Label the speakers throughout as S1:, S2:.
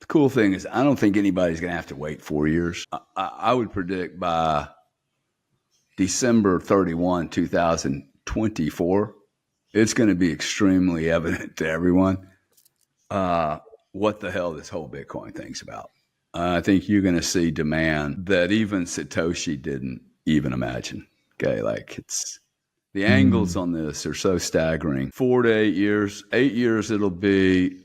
S1: cool thing is I don't think anybody's going to have to wait 4 years. I would predict by December 31, 2024, it's going to be extremely evident to everyone what the hell this whole Bitcoin thing's about. I think you're going to see demand that even Satoshi didn't even imagine. Okay, like the angles on this are so staggering. 4 to 8 years. 8 years, it'll be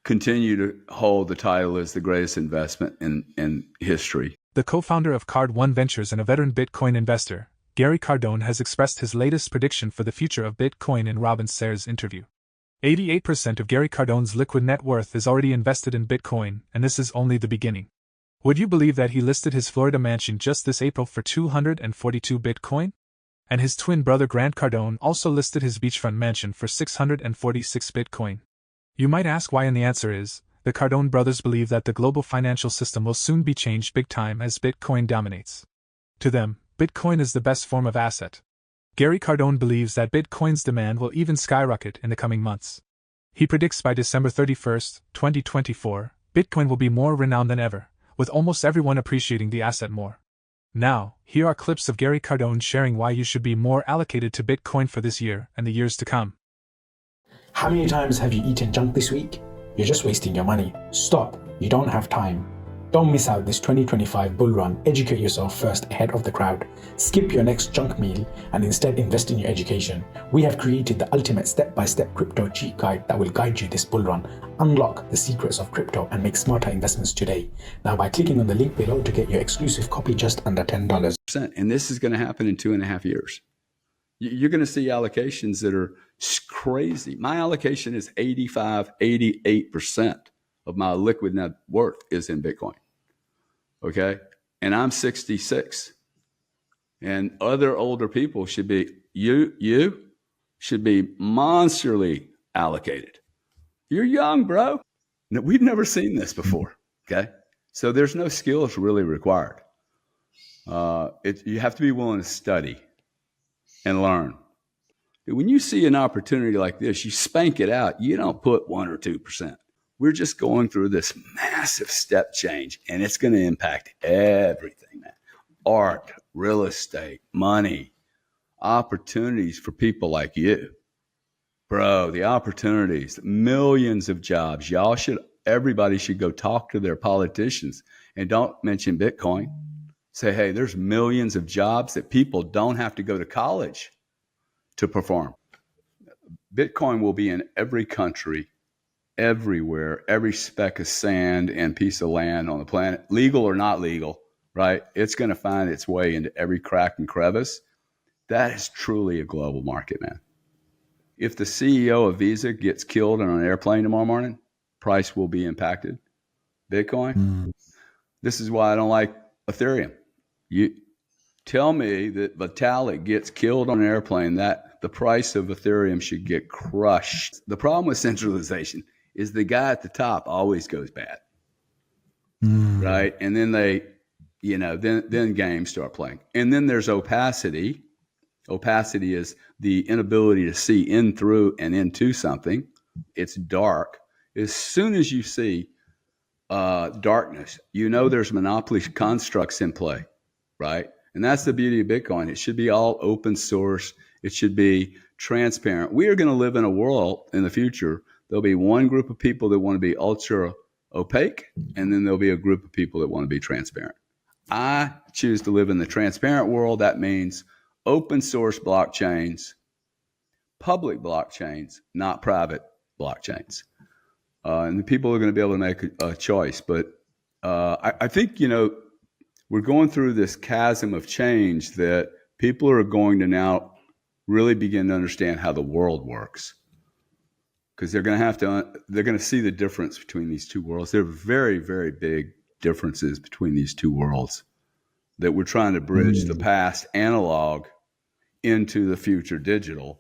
S1: continue to hold the title as the greatest investment in history.
S2: The co-founder of Cardone Ventures and a veteran Bitcoin investor, Gary Cardone, has expressed his latest prediction for the future of Bitcoin in Robin Sayr's interview. 88% of Gary Cardone's liquid net worth is already invested in Bitcoin, and this is only the beginning. Would you believe that he listed his Florida mansion just this April for 242 Bitcoin? And his twin brother Grant Cardone also listed his beachfront mansion for 646 Bitcoin. You might ask why, and the answer is, the Cardone brothers believe that the global financial system will soon be changed big time as Bitcoin dominates. To them, Bitcoin is the best form of asset. Gary Cardone believes that Bitcoin's demand will even skyrocket in the coming months. He predicts by December 31, 2024, Bitcoin will be more renowned than ever, with almost everyone appreciating the asset more. Now, here are clips of Gary Cardone sharing why you should be more allocated to Bitcoin for this year and the years to come.
S3: How many times have you eaten junk this week? You're just wasting your money. Stop. You don't have time. Don't miss out this 2025 bull run. Educate yourself first ahead of the crowd. Skip your next junk meal and instead invest in your education. We have created the ultimate step-by-step crypto cheat guide that will guide you this bull run. Unlock the secrets of crypto and make smarter investments today. Now by clicking on the link below to get your exclusive copy just under $10.
S1: And this is going to happen in 2.5 years. You're going to see allocations that are crazy. My allocation is 88% of my liquid net worth is in Bitcoin. Okay. And I'm 66. And other older people should be, you should be monsterly allocated. You're young, bro. No, we've never seen this before. Okay. So there's no skills really required. You have to be willing to study and learn. When you see an opportunity like this, you spank it out. You don't put 1 or 2%. We're just going through this massive step change, and it's going to impact everything, man. Art, real estate, money, opportunities for people like you. Bro, the opportunities, millions of jobs. Everybody should go talk to their politicians and don't mention Bitcoin. Say, hey, there's millions of jobs that people don't have to go to college to perform. Bitcoin will be in every country, everywhere, every speck of sand and piece of land on the planet, legal or not legal, right? It's going to find its way into every crack and crevice. That is truly a global market, man. If the CEO of Visa gets killed on an airplane tomorrow morning, price will be impacted. Bitcoin, This is why I don't like Ethereum. You tell me that Vitalik gets killed on an airplane, that the price of Ethereum should get crushed. The problem with centralization is the guy at the top always goes bad, right? And then then games start playing. And then there's opacity. Opacity is the inability to see in through and into something. It's dark. As soon as you see darkness, there's monopoly constructs in play, right? And that's the beauty of Bitcoin. It should be all open source. It should be transparent. We are going to live in a world in the future. There'll be one group of people that want to be ultra opaque, and then there'll be a group of people that want to be transparent. I choose to live in the transparent world. That means open source blockchains, public blockchains, not private blockchains. And the people are going to be able to make a choice. But I think, we're going through this chasm of change that people are going to now really begin to understand how the world works. Because they're going to see the difference between these two worlds. There are very, very big differences between these two worlds that we're trying to bridge the past analog into the future digital.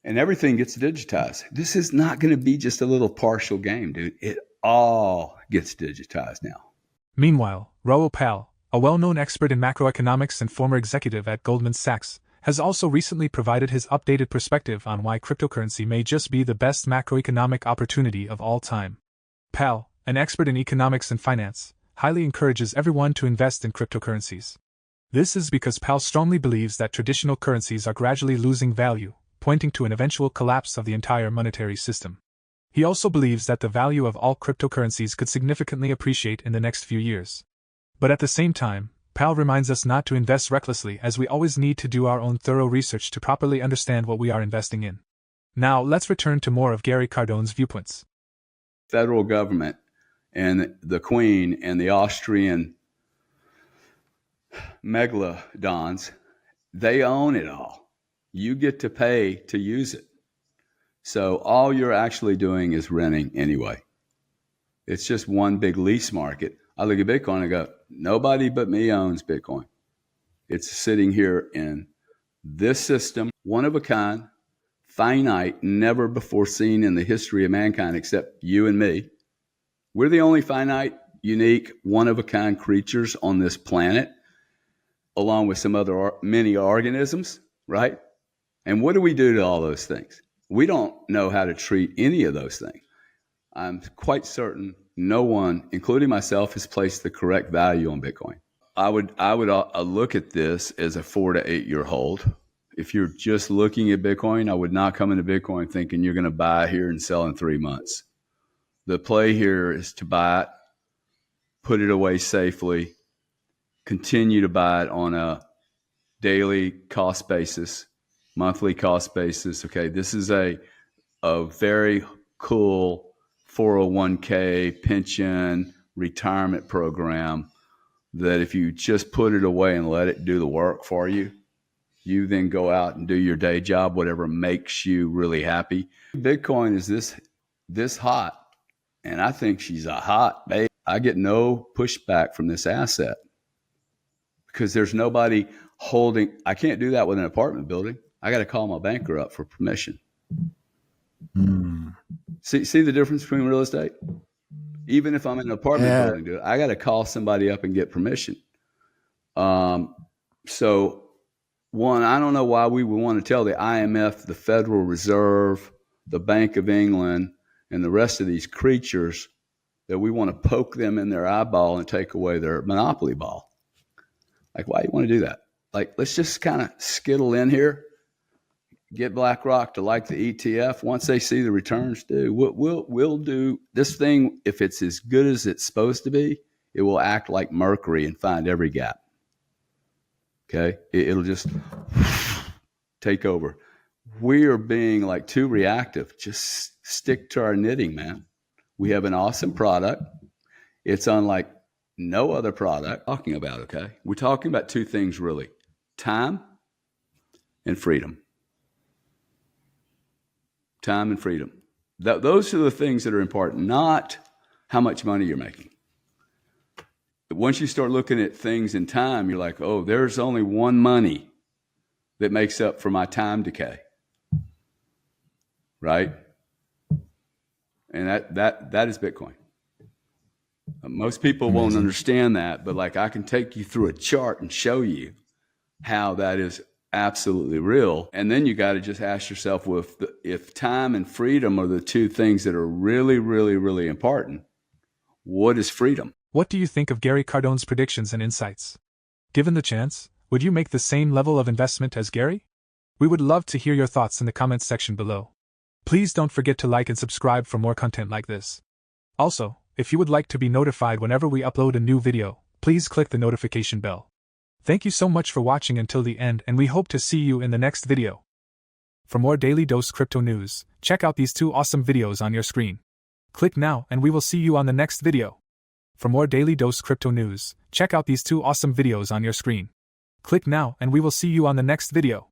S1: And everything gets digitized. This is not going to be just a little partial game, dude. It all gets digitized now.
S2: Meanwhile, Raoul Pal, a well-known expert in macroeconomics and former executive at Goldman Sachs, has also recently provided his updated perspective on why cryptocurrency may just be the best macroeconomic opportunity of all time. Pal, an expert in economics and finance, highly encourages everyone to invest in cryptocurrencies. This is because Pal strongly believes that traditional currencies are gradually losing value, pointing to an eventual collapse of the entire monetary system. He also believes that the value of all cryptocurrencies could significantly appreciate in the next few years. But at the same time, Pal reminds us not to invest recklessly, as we always need to do our own thorough research to properly understand what we are investing in. Now let's return to more of Gary Cardone's viewpoints.
S1: Federal government and the Queen and the Austrian megalodons, they own it all. You get to pay to use it. So all you're actually doing is renting anyway. It's just one big lease market. I look at Bitcoin and go, nobody but me owns Bitcoin. It's sitting here in this system, one of a kind, finite, never before seen in the history of mankind except you and me. We're the only finite, unique, one of a kind creatures on this planet, along with some other many organisms, right? And what do we do to all those things? We don't know how to treat any of those things. I'm quite certain no one, including myself, has placed the correct value on Bitcoin. I would look at this as a 4 to 8 year hold. If you're just looking at Bitcoin, I would not come into Bitcoin thinking you're going to buy here and sell in 3 months. The play here is to buy it, put it away safely, continue to buy it on a daily cost basis, monthly cost basis. Okay, this is a very cool 401k pension retirement program that if you just put it away and let it do the work for you, you then go out and do your day job, whatever makes you really happy. Bitcoin is this hot, and I think she's a hot babe. I get no pushback from this asset because there's nobody holding. I can't do that with an apartment building. I got to call my banker up for permission. See the difference between real estate? Even if I'm in an apartment building, dude, I got to call somebody up and get permission. So one, I don't know why we would want to tell the IMF, the Federal Reserve, the Bank of England, and the rest of these creatures that we want to poke them in their eyeball and take away their monopoly ball. Like, why do you want to do that? Like, let's just kind of skittle in here. Get BlackRock to like the ETF. Once they see the returns, we'll do this thing. If it's as good as it's supposed to be, it will act like Mercury and find every gap. Okay, it'll just take over. We are being like too reactive. Just stick to our knitting, man. We have an awesome product. It's unlike no other product. Talking about, okay, we're talking about two things really: time and freedom. Time and freedom. Those are the things that are important, not how much money you're making. Once you start looking at things in time, you're like, oh, there's only one money that makes up for my time decay. Right? And that is Bitcoin. Most people won't understand that, but like I can take you through a chart and show you how that is absolutely real. And then you got to just ask yourself, well, if time and freedom are the two things that are really, really, really important, what is freedom?
S2: What do you think of Gary Cardone's predictions and insights? Given the chance, would you make the same level of investment as Gary? We would love to hear your thoughts in the comments section below. Please don't forget to like and subscribe for more content like this. Also, if you would like to be notified whenever we upload a new video, please click the notification bell. Thank you so much for watching until the end, and we hope to see you in the next video. For more Daily Dose Crypto news, check out these two awesome videos on your screen. Click now and we will see you on the next video. For more Daily Dose Crypto news, check out these two awesome videos on your screen. Click now and we will see you on the next video.